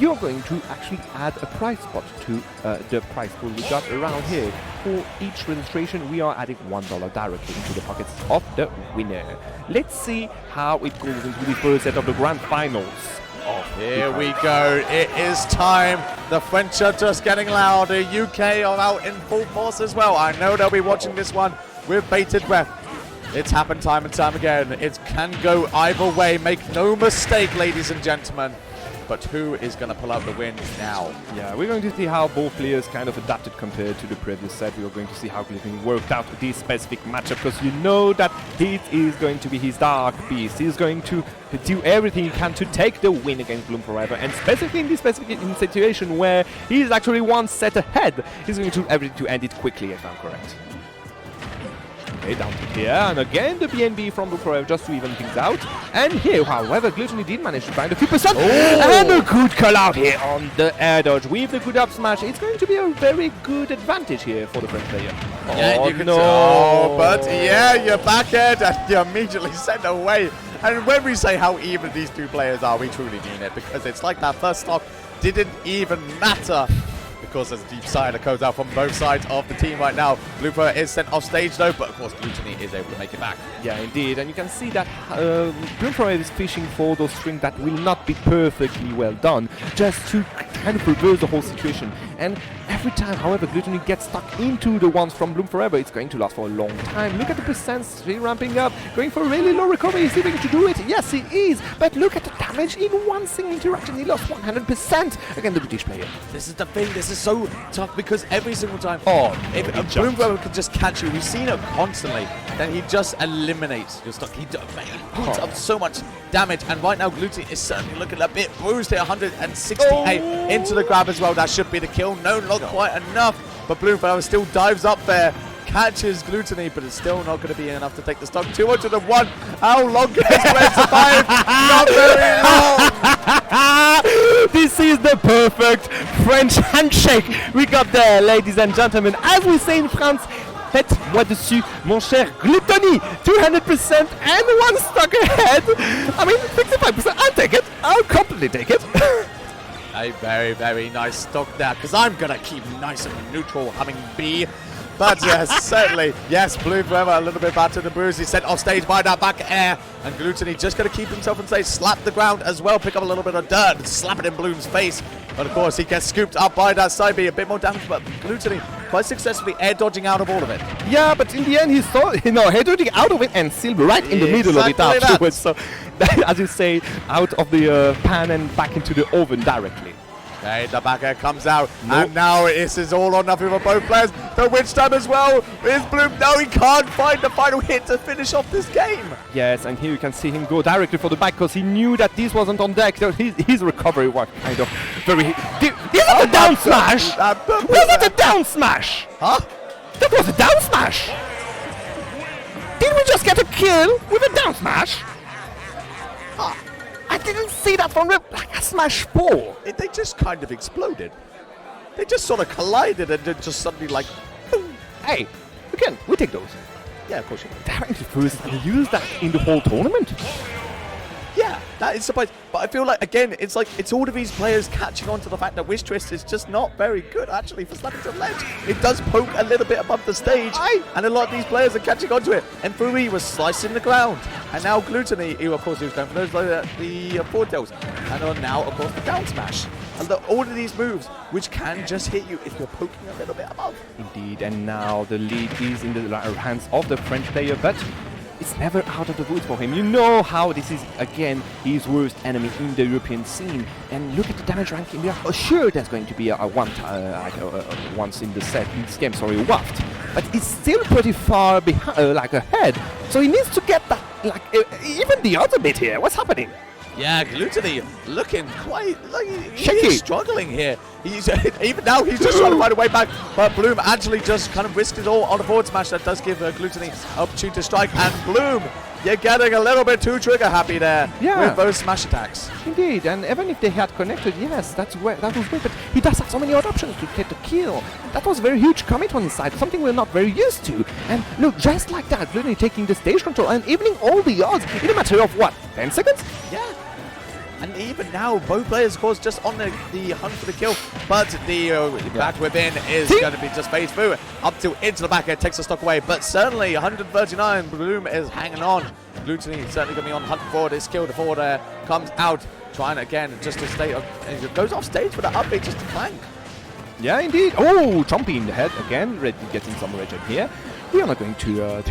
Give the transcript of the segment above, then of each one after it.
you're going to actually add a prize spot to the prize pool we got around here. For each registration, we are adding $1 directly into the pockets of the winner. Let's see how it goes into the first set of the grand finals. Here we go. It is time. The French are just getting louder. UK are out in full force as well. I know they'll be watching this one with bated breath. It's happened time and time again. It can go either way. Make no mistake, ladies and gentlemen. But who is going to pull out the win now? Yeah, we're going to see how both players kind of adapted compared to the previous set. We're going to see how Glutonny worked out this specific matchup, because you know that it is going to be his dark beast. He's going to do everything he can to take the win against Bloom4Eva, and specifically in this specific situation where he's actually one set ahead, he's going to do everything to end it quickly, if I'm correct. Okay, down to here, and again the BNB from Bloom4Eva just to even things out. And here, however, Glutonny did manage to find a few percent, and a good call out here on the air dodge with the good up smash. It's going to be a very good advantage here for the French player. Yeah, you can but yeah, you're back air and you immediately sent away. And when we say how even these two players are, we truly mean it, because it's like that first stock didn't even matter. Because there's a deep side that goes out from both sides of the team right now. Bloom4Eva is sent off stage though, but of course Glutonny is able to make it back. Yeah, indeed, and you can see that Bloom4Eva is fishing for those strings that will not be perfectly well done, just to kind of reverse the whole situation. And every time, however, Glutonny gets stuck into the ones from Bloom4Eva, it's going to last for a long time. Look at the percents ramping up, going for a really low recovery. Is he going to do it? Yes, he is. But look at the damage in one single interaction. He lost 100% against the British player. This is the thing. This is so tough, because every single time if Bloom4Eva can just catch you, we've seen it constantly, then he just eliminates your stock. He puts up so much damage, and right now Glutonny is certainly looking a bit bruised here. 168 into the grab as well. That should be the kill. No, not quite enough, but Bloom4Eva still dives up there, catches Glutonny, but it's still not going to be enough to take the stock. 201. How long can this player survive? Not very long. This is the perfect French handshake we got there, ladies and gentlemen. As we say in France, faites-moi dessus, mon cher Glutonny. 200% and one stock ahead. I mean, 65%. I'll take it. I'll completely take it. A very, very nice stock there, because I'm going to keep nice and neutral, having B. But yes, certainly, yes, Bloom4Eva a little bit battered and bruised. He's sent off stage by that back air, and Glutonny just going to keep himself on stage, slap the ground as well, pick up a little bit of dirt and slap it in Bloom's face. But of course, he gets scooped up by that side B, a bit more damage, but Glutonny quite successfully air dodging out of all of it. Yeah, but in the end, he saw, air dodging out of it and still right in the middle of it afterwards. So, as you say, out of the pan and back into the oven directly. Okay, the back air comes out, and now this is all or nothing for both players. The witch time as well. Is Bloom? No, he can't find the final hit to finish off this game. Yes, and here you can see him go directly for the back, because he knew that this wasn't on deck. So his recovery was kind of very... Is it a down smash? Was it a down smash? Huh? That was a down smash. Did we just get a kill with a down smash? I didn't see that from like a smash 4. They just kind of exploded. They just sort of collided and then just suddenly like, boom. Hey, again, we take those. Yeah, of course you can. Damn, first time use that in the whole tournament. Yeah, that is surprising. But I feel like, again, it's all of these players catching on to the fact that Wish Twist is just not very good, actually, for slapping to the ledge. It does poke a little bit above the stage, and a lot of these players are catching on to it. And Furi was slicing the ground. And now Glutonny, who, of course, he was going for those, the forward tails. And now, of course, the down smash. And all of these moves, which can just hit you if you're poking a little bit above. Indeed, and now the lead is in the hands of the French player, but it's never out of the woods for him. You know how this is, again, his worst enemy in the European scene. And look at the damage ranking. We are sure there's going to be a once in the set, in this game, sorry, waft. But it's still pretty far behind, ahead. So he needs to get that, even the other bit here. What's happening? Yeah, Glutonny looking quite shaky. He's struggling here. He's even now he's just trying to find a way back, but Bloom actually just kind of risked it all on a forward smash that does give Glutonny an opportunity to strike. And Bloom, you're getting a little bit too trigger happy there with those smash attacks. Indeed, and even if they had connected, yes, that was great, but he does have so many other options to get the kill. That was a very huge commit on his side, something we're not very used to. And look, just like that, Glutonny taking the stage control and evening all the odds in a matter of what, 10 seconds? Yeah. And even now, both players, of course, just on the hunt for the kill. But the back within is going to be just phased through. Up to into the back end, takes the stock away. But certainly 139, Bloom is hanging on. Glutonny certainly going to be on hunt for this kill. The forward there comes out, trying again just to stay. Goes off stage with an upbeat just to flank. Yeah, indeed. Oh, Chompy in the head again. Red getting some regen here. We are not going to...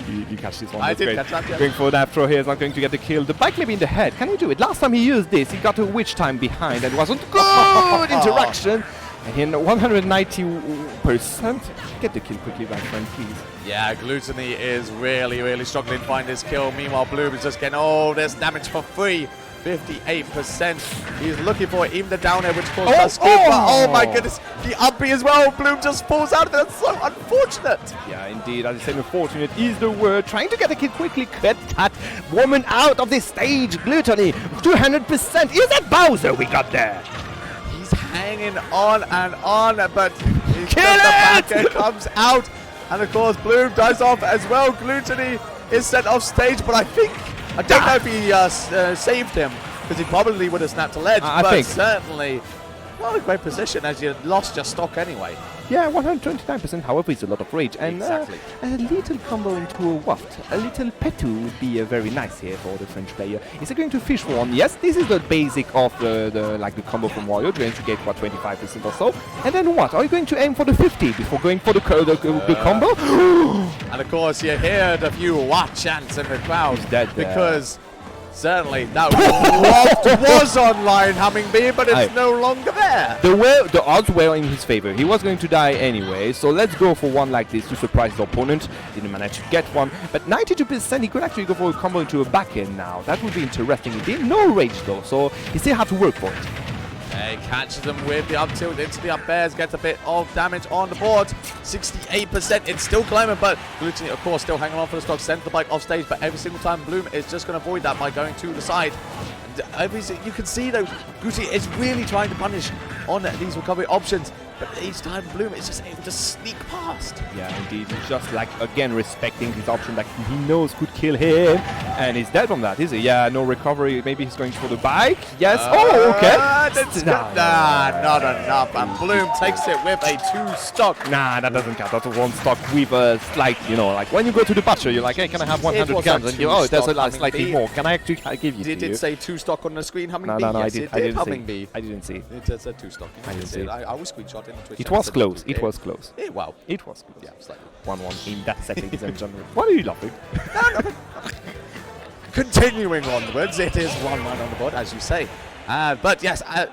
you catch this one. I That's did great. catch that, yeah. Going for that throw here is not going to get the kill. The bike maybe in the head. Can he do it? Last time he used this, he got a witch time behind and wasn't good interaction. And in 190%. Get the kill quickly, my friend, please. Yeah, Glutonny is really struggling to find this kill. Meanwhile, Bloom is just getting all this damage for free. 58%. He's looking for it, even the down air, which caused that skip. Oh my goodness, the uppy as well. Bloom just falls out of it. That's so unfortunate. Yeah, indeed. As I said, unfortunate is the word. Trying to get the kill quickly. Get that woman out of this stage. Glutonny, 200%. Is that Bowser we got there? He's hanging on and on, but the Kill back air comes out. And of course, Bloom dies off as well. Glutonny is sent off stage, but I don't know if he saved him, because he probably would have snapped a ledge, I but think. certainly not a great position as you lost your stock anyway. Yeah, 129%, however, it's a lot of rage. And Exactly. A little combo into a waft. A little petu would be very nice here for the French player. Is he going to fish one? Yes, this is the basic of the combo from Wario. Going to get, what, 25% or so. And then what? Are you going to aim for the 50 before going for the combo? And of course, you hear the few what chants in the crowd. He's dead there. Because certainly that waft was online, Hummingbee, but it's no longer there. The odds were in his favor. He was going to die anyway, so let's go for one like this to surprise the opponent. Didn't manage to get one, but 92% he could actually go for a combo into a back end now. That would be interesting indeed. No rage though, so he still have to work for it. He catches them with the up tilt into the up airs, gets a bit of damage on the board. 68%, it's still climbing, but Glutonny, of course, still hanging on for the stock, sends the bike off stage, but every single time Bloom is just going to avoid that by going to the side. You can see, though, Glutonny is really trying to punish on these recovery options, but each time Bloom is just able to sneak past. Yeah, indeed. He's just, like, again, respecting his option that he knows could kill him. And he's dead from that, is he? Yeah, no recovery. Maybe he's going for the bike. Yes. Okay. Not enough. And Bloom takes it with a 2 stock. Nah, that doesn't count. That's a 1 stock with a slight, like when you go to the butcher, you're like, hey, can I have 100 guns? And you, there's a slightly more. Can I actually give you Did it say 2 stock on the screen, Hummingbee? No, yes, I didn't Hummingbee. see. I didn't see. It said 2 stock. I didn't see. I was screenshot in the Twitch. It was close. It was close. Wow. It was close. Yeah, slightly. 1-1 in that set, ladies and gentlemen. What are you laughing? No, nothing. Continuing onwards, it is 1-1 on the board, as you say. But yes, and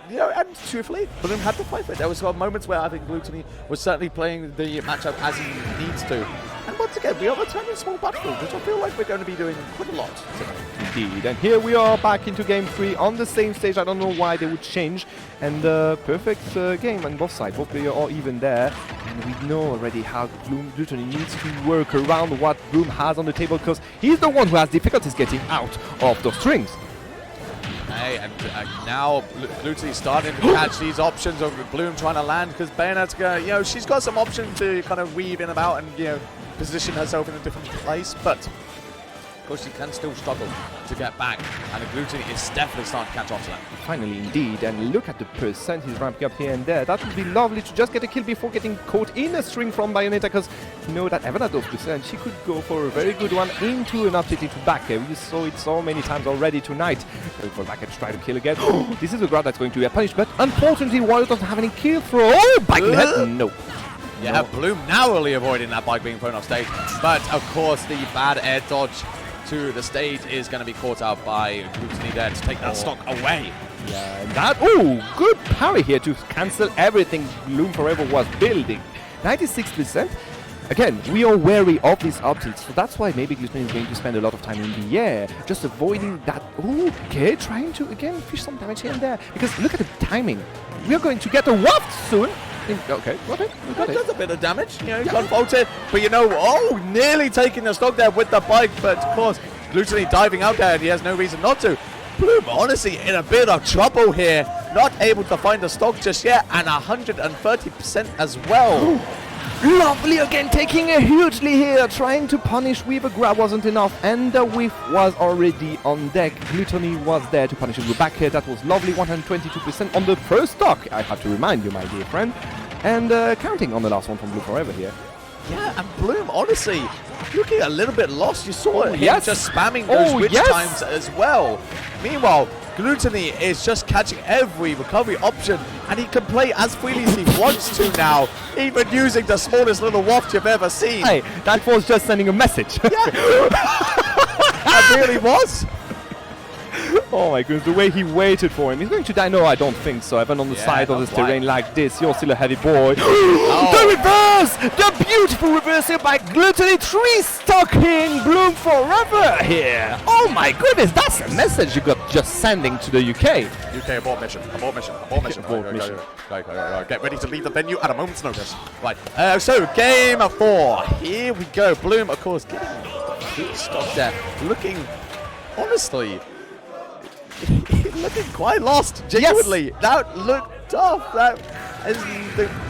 truthfully, Bloom had to fight for it. There was moments where I think Glutonny was certainly playing the matchup as he needs to. And once again, we are returning small battlefield, which I feel like we're going to be doing quite a lot today. Indeed, and here we are back into game 3 on the same stage. I don't know why they would change. And perfect game on both sides. Both players are even there. And we know already how Glutonny needs to work around what Bloom has on the table, because he's the one who has difficulties getting out of those strings. Hey, and now Glutonny's starting to catch these options of Bloom trying to land, because Bayonetta, she's got some options to kind of weave in about and, position herself in a different place, but of course she can still struggle to get back, and the Glutonny is definitely starting to catch on to that. Finally, indeed, and look at the percent he's ramping up here and there. That would be lovely to just get a kill before getting caught in a string from Bayonetta, because you know that even at those percent, she could go for a very good one into an upset into back air. We saw it so many times already tonight. Going for back air to try to kill again. This is a grab that's going to be a punish, but unfortunately, Wario doesn't have any kill throw. Oh, bike in the head. No. Yeah, no. Bloom narrowly avoiding that bike being thrown off stage, but of course the bad air dodge to the stage is going to be caught out by Glutonny there to take that stock away. Yeah, and that, good parry here to cancel everything Bloom4Eva was building. 96%. Again, we are wary of these optics, so that's why maybe Glutonny is going to spend a lot of time in the air, just avoiding that. Okay, trying to, again, fish some damage here and there, because look at the timing. We are going to get a waft soon. Okay, got it. That does a bit of damage. He got bolted, but nearly taking the stock there with the bike, but of course, Glutonny diving out there, and he has no reason not to. Bloom, honestly, in a bit of trouble here, not able to find the stock just yet, and 130% as well. Lovely again, taking a huge lead here, trying to punish with a grab wasn't enough, and the whiff was already on deck. Glutonny was there to punish him with back here. That was lovely, 122% on the first stock, I have to remind you, my dear friend. And counting on the last one from Bloom4Eva here. Yeah, and Bloom, honestly, looking a little bit lost. You saw him yes. just spamming those witch times as well. Meanwhile, Glutonny is just catching every recovery option, and he can play as freely as he wants to now, even using the smallest little waft you've ever seen. Hey, that was just sending a message. Yeah. That really was. Oh my goodness, the way he waited for him. He's going to die. No, I don't think so. Even on the side of this terrain like this, you're still a heavy boy. The reverse! The beautiful reverse here by Glutonny. 3-stocking Bloom4Eva here. Oh my goodness, that's a message you got just sending to the UK. UK abort mission, abort mission, abort mission. Go. Get ready to leave the venue at a moment's notice. Right, so game 4. Here we go. Bloom, of course, getting a stop there. Looking, honestly, looking quite lost, genuinely. Yes. That looked tough. That has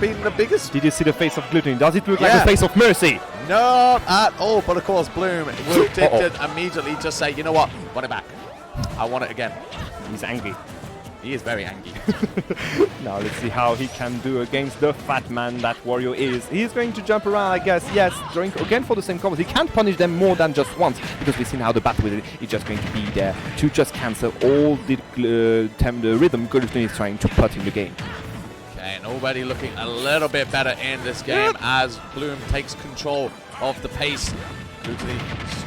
been the biggest. Did you see the face of Glutonny? Does it look like the face of mercy? Not at all. But of course, Bloom did immediately just say, you know what? Want it back. I want it again. He's angry. He is very angry. Now let's see how he can do against the fat man that Wario is. He's going to jump around, I guess. Yes, going again for the same combos. He can't punish them more than just once, because we've seen how the bat with it is just going to be there to just cancel all the rhythm Glutonny is trying to put in the game. Okay, and already looking a little bit better in this game as Bloom takes control of the pace. Glutonny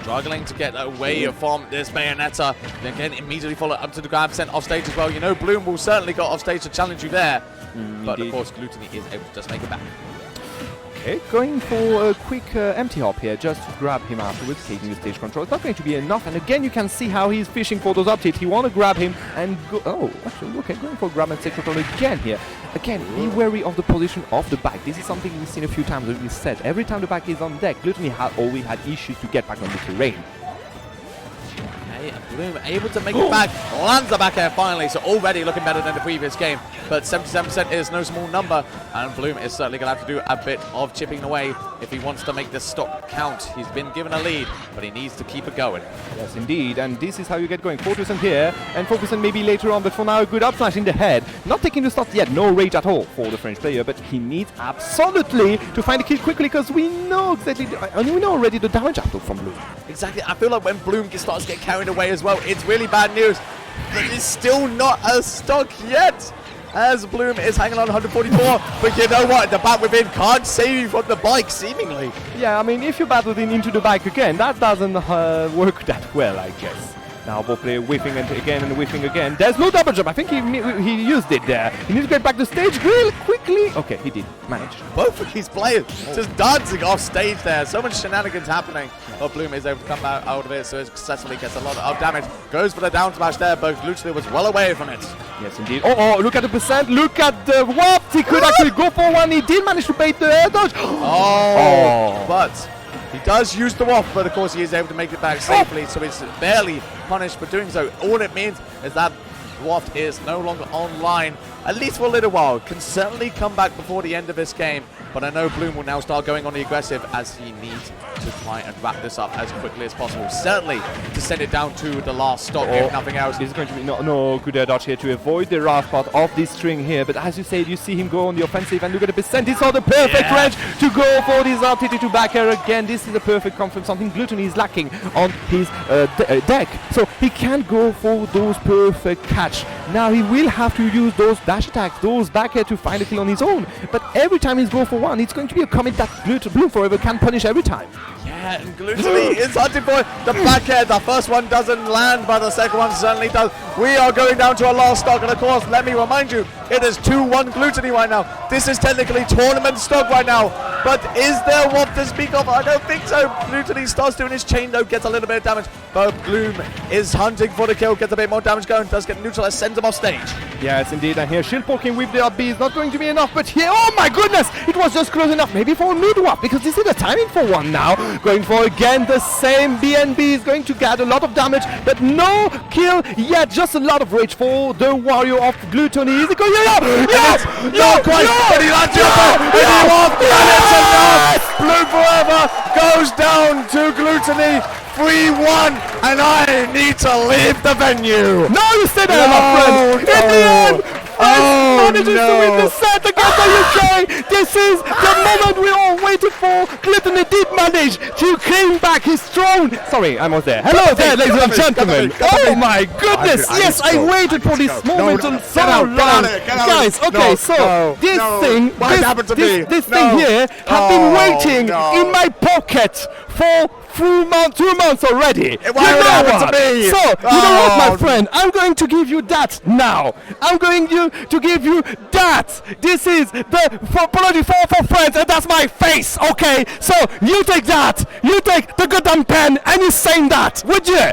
struggling to get away from this Bayonetta. Then again, immediately followed up to the grab, sent off stage as well. You know, Bloom will certainly go off stage to challenge you there. But of course, Glutonny is able to just make it back. Okay, going for a quick empty hop here, just to grab him afterwards, taking the stage control. It's not going to be enough, and again you can see how he's fishing for those updates. He want to grab him and go... Oh, actually, okay, going for grab and stage control again here. Again, be wary of the position of the back. This is something we've seen a few times already said. Every time the back is on deck, Glutonny always had issues to get back on the terrain. Bloom able to make it back, lands the back air finally, so already looking better than the previous game, but 77% is no small number, and Bloom is certainly going to have to do a bit of chipping away if he wants to make this stock count. He's been given a lead, but he needs to keep it going. Yes, indeed, and this is how you get going. 4% here, and 4% maybe later on, but for now a good up smash in the head. Not taking the stop yet, no rage at all for the French player, but he needs absolutely to find the kill quickly, because we know exactly, and we know already the damage output from Bloom. Exactly, I feel like when Bloom starts to get carried away as well, it's really bad news. But it's still not a stock yet, as Bloom is hanging on 144. But you know what? The bat within can't save you from the bike, seemingly. Yeah, I mean, if you bat within into the bike again, that doesn't work that well, I guess. Now both players whiffing and whiffing again. There's no double jump. I think he used it there. He needs to get back to stage real quickly. Okay, he did manage. Both of these players just dancing off stage there. So much shenanigans happening. But Bloom is able to come out of it, so it successfully gets a lot of damage. Goes for the down smash there, but Glutonny was well away from it. Yes, indeed. Oh, look at the percent. Look at the waft. He could actually go for one. He did manage to bait the air dodge. But he does use the waft, but of course he is able to make it back safely, so he's barely punished for doing so. All it means is that waft is no longer online, at least for a little while. Can certainly come back before the end of this game, but I know Bloom will now start going on the aggressive as he needs to try and wrap this up as quickly as possible. Certainly to send it down to the last stop, if nothing else. This is going to be no good air dodge here to avoid the rough part of this string here, but as you said, you see him go on the offensive, and look at the percent. It's all the perfect range to go for this up to back air again. This is a perfect confirm, something Glutonny is lacking on his deck, so he can't go for those perfect catch. Now he will have to use those dash attacks, those back air to find a kill on his own, but every time he's go for one, it's going to be a commit that Bloom4Eva can punish every time. Yeah, and Glutonny is hunting for the back air. The first one doesn't land, but the second one certainly does. We are going down to a last stock, and of course, let me remind you, it is 2-1 Glutonny right now. This is technically tournament stock right now, but is there what to speak of? I don't think so. Glutonny starts doing his chain, though, gets a little bit of damage, but Bloom is hunting for the kill, gets a bit more damage going, does get neutralized, sends him off stage. Yes, indeed, and here shield poking with the up B is not going to be enough, but here, oh my goodness, it was just close enough, maybe for a mid-wap, because this is the timing for one now. Going for again the same BNB is going to get a lot of damage, but no kill yet, just a lot of rage for the Wario of Glutonny. Is it going? Yes! Not quite, but he lands it, and it's a goes down to Glutonny. 3-1, and I need to leave the venue. No, you stay there, my friend. In the end, France manages to win the set against the UK. This is the moment we all waited for. Glutonny did manage to claim back his throne. Sorry, I almost there. Hello there, ladies and gentlemen. Oh my goodness. Yes, I waited for this moment so long. Guys, okay, so this thing, this thing here, have been waiting in my pocket for 2 months already. Why would it happen to me? So, you know what, my friend? I'm going to give you that now. I'm going to give you that. This is the Bloody 4 for friends, and that's my face, okay? So, you take that. You take the goddamn pen, and you sign that, would you?